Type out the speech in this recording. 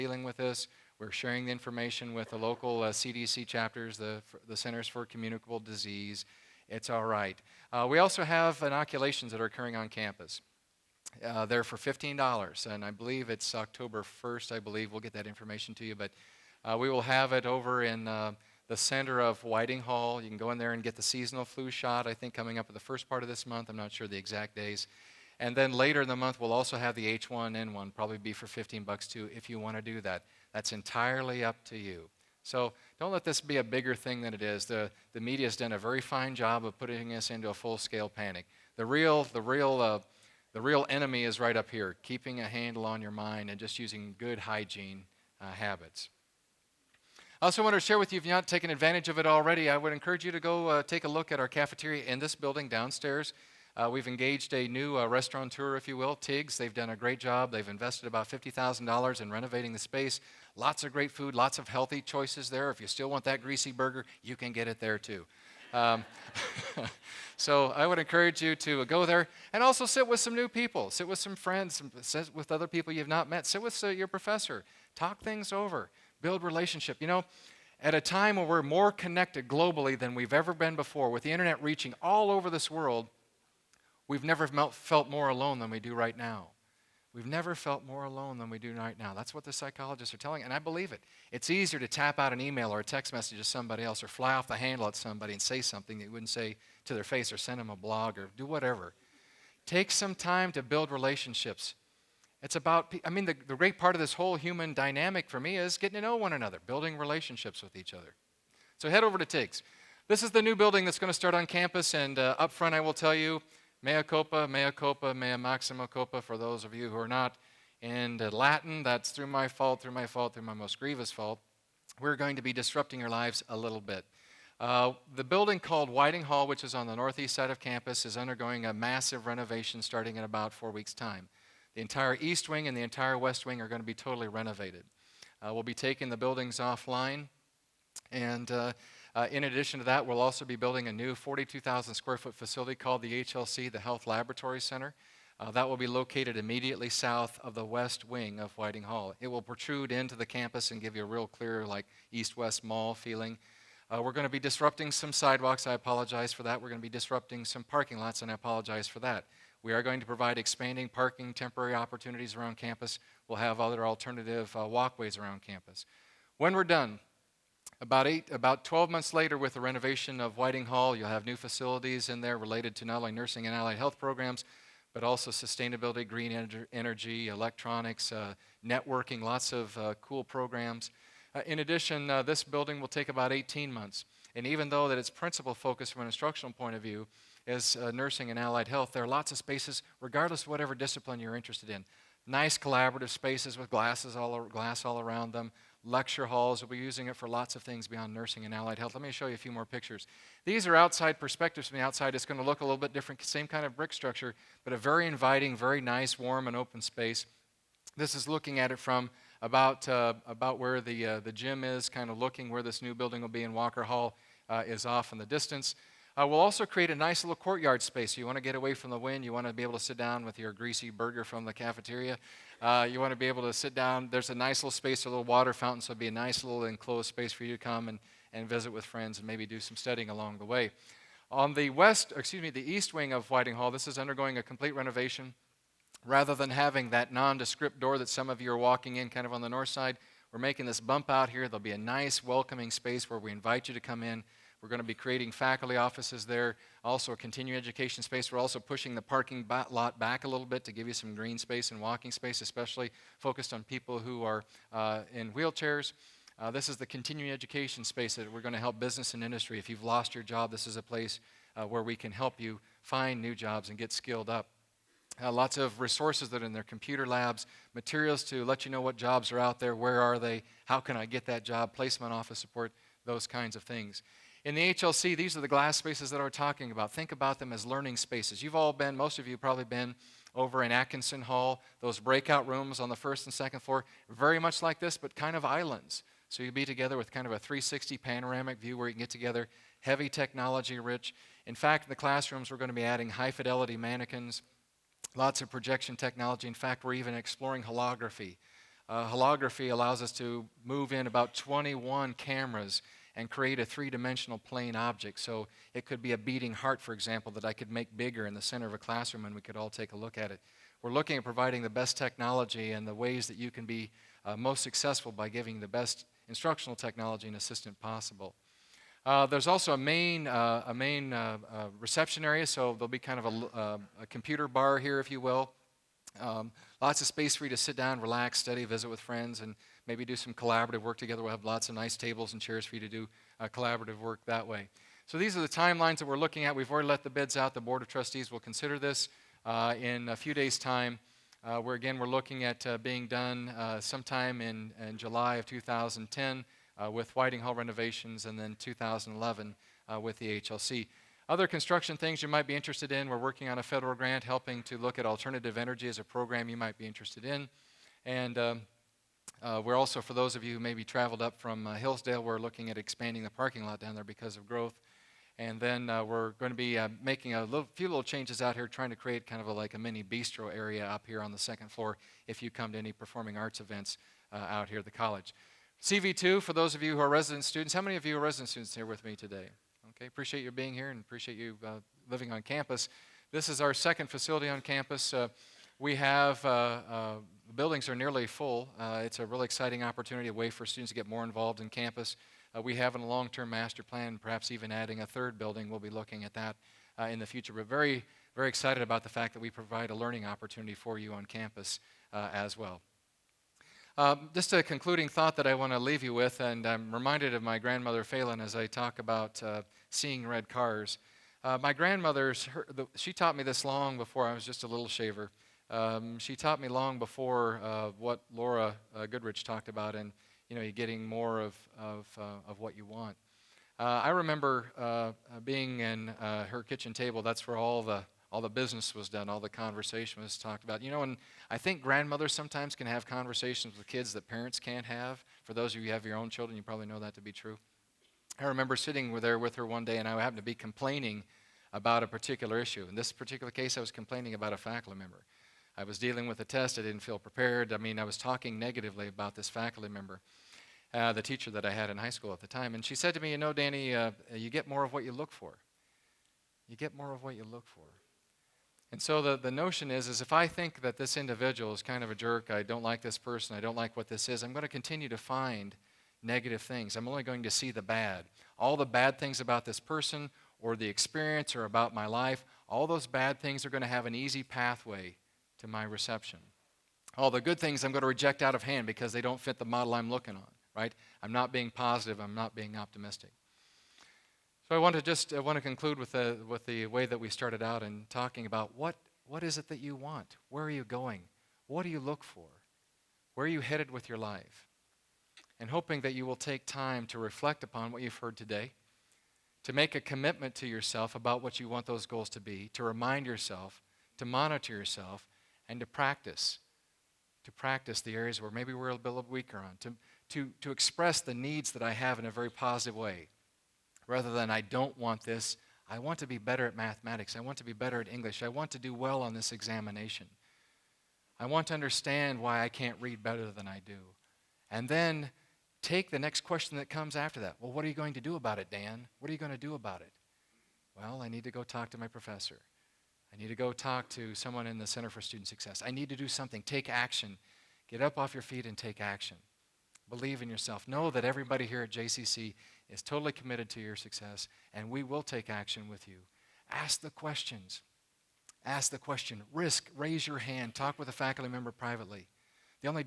dealing with this. We're sharing the information with the local CDC chapters, the Centers for Communicable Disease. It's all right. We also have inoculations that are occurring on campus. They're for $15, and I believe it's October 1st, I believe. We'll get that information to you, but we will have it over in the center of Whiting Hall. You can go in there and get the seasonal flu shot, I think, coming up at the first part of this month. I'm not sure the exact days. And then later in the month, we'll also have the H1N1, probably be for $15 too, if you want to do that. That's entirely up to you. So don't let this be a bigger thing than it is. The media has done a very fine job of putting us into a full-scale panic. The real enemy is right up here, keeping a handle on your mind and just using good hygiene habits. I also want to share with you, if you've not taken advantage of it already, I would encourage you to go take a look at our cafeteria in this building downstairs. We've engaged a new restaurateur, if you will, Tiggs. They've done a great job. They've invested about $50,000 in renovating the space. Lots of great food, lots of healthy choices there. If you still want that greasy burger, you can get it there too. So I would encourage you to go there and also sit with some new people, sit with some friends, sit with other people you've not met, sit with your professor, talk things over, build relationship. You know, at a time where we're more connected globally than we've ever been before, with the internet reaching all over this world, we've never felt more alone than we do right now. We've never felt more alone than we do right now. That's what the psychologists are telling, and I believe it. It's easier to tap out an email or a text message to somebody else or fly off the handle at somebody and say something that you wouldn't say to their face or send them a blog or do whatever. Take some time to build relationships. It's about, the great part of this whole human dynamic for me is getting to know one another, building relationships with each other. So head over to Tiggs. This is the new building that's going to start on campus, and up front I will tell you, mea culpa, mea maxima culpa, for those of you who are not in Latin. That's through my fault, through my most grievous fault. We're going to be disrupting your lives a little bit. The building called Whiting Hall, which is on the northeast side of campus, is undergoing a massive renovation starting in about 4 weeks' time. The entire east wing and the entire west wing are going to be totally renovated. We'll be taking the buildings offline, and in addition to that, we'll also be building a new 42,000 square foot facility called the HLC, the Health Laboratory Center. That will be located immediately south of the west wing of Whiting Hall. It will protrude into the campus and give you a real clear, like, east-west mall feeling. We're going to be disrupting some sidewalks. I apologize for that. We're going to be disrupting some parking lots, and I apologize for that. We are going to provide expanding parking temporary opportunities around campus. We'll have other alternative walkways around campus. When we're done, about 12 months later, with the renovation of Whiting Hall, you'll have new facilities in there related to not only nursing and allied health programs, but also sustainability, green energy, electronics, networking, lots of cool programs. In addition, this building will take about 18 months. And even though that its principal focus from an instructional point of view is nursing and allied health, there are lots of spaces, regardless of whatever discipline you're interested in. Nice collaborative spaces with glass all around them. Lecture halls. We'll be using it for lots of things beyond nursing and allied health. Let me show you a few more pictures. These are outside perspectives from the outside. It's going to look a little bit different, same kind of brick structure, but a very inviting, very nice, warm, and open space. This is looking at it from about where the gym is, kind of looking where this new building will be, in Walker Hall is off in the distance. We'll also create a nice little courtyard space. You want to get away from the wind. You want to be able to sit down with your greasy burger from the cafeteria. You want to be able to sit down. There's a nice little space, a little water fountain, so it'll be a nice little enclosed space for you to come and visit with friends and maybe do some studying along the way. On the the east wing of Whiting Hall, this is undergoing a complete renovation. Rather than having that nondescript door that some of you are walking in kind of on the north side, we're making this bump out here. There'll be a nice welcoming space where we invite you to come in. We're going to be creating faculty offices there, also a continuing education space. We're also pushing the parking lot back a little bit to give you some green space and walking space, especially focused on people who are in wheelchairs. This is the continuing education space that we're going to help business and industry. If you've lost your job, this is a place where we can help you find new jobs and get skilled up. Lots of resources that are in there, computer labs, materials to let you know what jobs are out there, where are they, how can I get that job, placement office support, those kinds of things. In the HLC, these are the glass spaces that we're talking about. Think about them as learning spaces. You've all been, most of you have probably been over in Atkinson Hall, those breakout rooms on the first and second floor, very much like this, but kind of islands. So you'll be together with kind of a 360 panoramic view where you can get together, heavy technology rich. In fact, in the classrooms, we're going to be adding high-fidelity mannequins, lots of projection technology. In fact, we're even exploring holography. Holography allows us to move in about 21 cameras and create a three-dimensional plane object. So it could be a beating heart, for example, that I could make bigger in the center of a classroom, and we could all take a look at it. We're looking at providing the best technology and the ways that you can be most successful by giving the best instructional technology and assistant possible. There's also a main reception area, so there'll be kind of a computer bar here, if you will. Lots of space for you to sit down, relax, study, visit with friends, and maybe do some collaborative work together. We'll have lots of nice tables and chairs for you to do collaborative work that way. So these are the timelines that we're looking at. We've already let the bids out. The Board of Trustees will consider this in a few days' time. We're looking at being done sometime in July of 2010 with Whiting Hall renovations, and then 2011 with the HLC. Other construction things you might be interested in, we're working on a federal grant helping to look at alternative energy as a program you might be interested in. And we're also, for those of you who maybe traveled up from Hillsdale, we're looking at expanding the parking lot down there because of growth. And then we're going to be making few little changes out here, trying to create kind of like a mini bistro area up here on the second floor if you come to any performing arts events out here at the college. CV2, for those of you who are resident students, how many of you are resident students here with me today? Okay, appreciate you being here and appreciate you living on campus. This is our second facility on campus. We have, the buildings are nearly full. It's a really exciting opportunity, a way for students to get more involved in campus. We have in a long-term master plan, perhaps even adding a third building. We'll be looking at that in the future. But very, very excited about the fact that we provide a learning opportunity for you on campus as well. Just a concluding thought that I want to leave you with, and I'm reminded of my grandmother Phelan as I talk about seeing red cars. My grandmother, she taught me this long before I was just a little shaver. She taught me long before what Laura Goodrich talked about, and you're getting more of what you want. I remember being in her kitchen table. That's where all the business was done, all the conversation was talked about. And I think grandmothers sometimes can have conversations with kids that parents can't have. For those of you who have your own children, you probably know that to be true. I remember sitting there with her one day, and I happened to be complaining about a particular issue. In this particular case, I was complaining about a faculty member. I was dealing with a test. I didn't feel prepared. I was talking negatively about this faculty member, the teacher that I had in high school at the time. And she said to me, Danny, you get more of what you look for. You get more of what you look for. And so the notion is if I think that this individual is kind of a jerk, I don't like this person, I don't like what this is, I'm going to continue to find negative things. I'm only going to see the bad. All the bad things about this person or the experience or about my life, all those bad things are going to have an easy pathway to my reception. All the good things I'm going to reject out of hand because they don't fit the model I'm looking on, right? I'm not being positive, I'm not being optimistic. So I want to conclude with the way that we started out in talking about what is it that you want? Where are you going? What do you look for? Where are you headed with your life? And hoping that you will take time to reflect upon what you've heard today, to make a commitment to yourself about what you want those goals to be, to remind yourself, to monitor yourself, and to practice the areas where maybe we're a little weaker on, to express the needs that I have in a very positive way. Rather than I don't want this, I want to be better at mathematics. I want to be better at English. I want to do well on this examination. I want to understand why I can't read better than I do. And then take the next question that comes after that. Well, what are you going to do about it, Dan? What are you going to do about it? Well, I need to go talk to my professor. I need to go talk to someone in the Center for Student Success. I need to do something. Take action. Get up off your feet and take action. Believe in yourself. Know that everybody here at JCC is totally committed to your success, and we will take action with you. Ask the questions. Ask the question. Raise your hand. Talk with a faculty member privately. The only